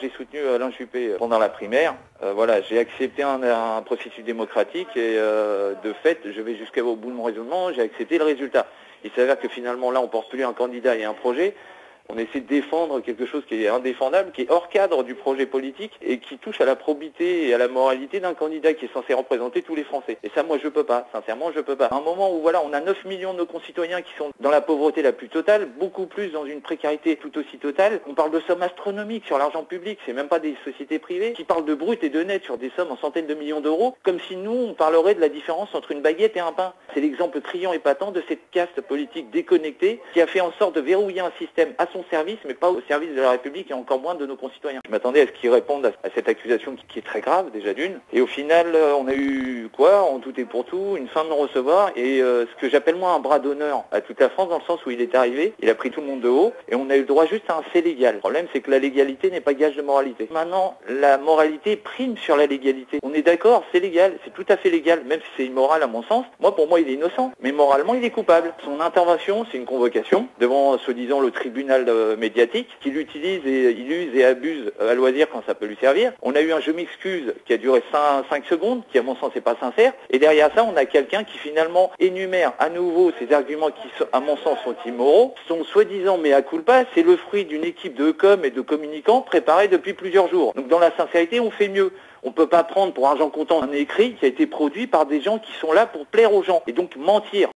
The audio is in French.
j'ai soutenu Alain Juppé pendant la primaire. Voilà, j'ai accepté un processus démocratique et de fait, je vais jusqu'au bout de mon raisonnement, j'ai accepté le résultat. Il s'avère que finalement là, on porte plus un candidat et un projet. On essaie de défendre quelque chose qui est indéfendable, qui est hors cadre du projet politique et qui touche à la probité et à la moralité d'un candidat qui est censé représenter tous les Français. Et ça, moi, je peux pas. Sincèrement, je peux pas. À un moment où, voilà, on a 9 millions de nos concitoyens qui sont dans la pauvreté la plus totale, beaucoup plus dans une précarité tout aussi totale. On parle de sommes astronomiques sur l'argent public, c'est même pas des sociétés privées, qui parlent de brut et de net sur des sommes en centaines de millions d'euros, comme si nous, on parlerait de la différence entre une baguette et un pain. C'est l'exemple criant et patent de cette caste politique déconnectée qui a fait en sorte de verrouiller un système à son service, mais pas au service de la République et encore moins de nos concitoyens. Je m'attendais à ce qu'ils répondent à cette accusation qui est très grave, déjà d'une. Et au final, on a eu quoi, en tout et pour tout, une fin de non-recevoir et ce que j'appelle moi un bras d'honneur à toute la France, dans le sens où il est arrivé, il a pris tout le monde de haut et on a eu le droit juste à un fait légal. Le problème, c'est que la légalité n'est pas gage de moralité. Maintenant, la moralité prime sur la légalité. On est d'accord, c'est légal, c'est tout à fait légal, même si c'est immoral à mon sens. Pour moi, il est innocent, mais moralement, il est coupable. Son intervention, c'est une convocation devant, soi-disant, le tribunal médiatique, qu'il utilise et il use et abuse à loisir quand ça peut lui servir. On a eu un je m'excuse qui a duré 5 secondes, qui à mon sens n'est pas sincère. Et derrière ça, on a quelqu'un qui finalement énumère à nouveau ces arguments qui, à mon sens, sont immoraux. Son soi-disant mea culpa, c'est le fruit d'une équipe de com et de communicants préparés depuis plusieurs jours. Donc dans la sincérité, on fait mieux. On ne peut pas prendre pour argent comptant un écrit qui a été produit par des gens qui sont là pour plaire aux gens et donc mentir.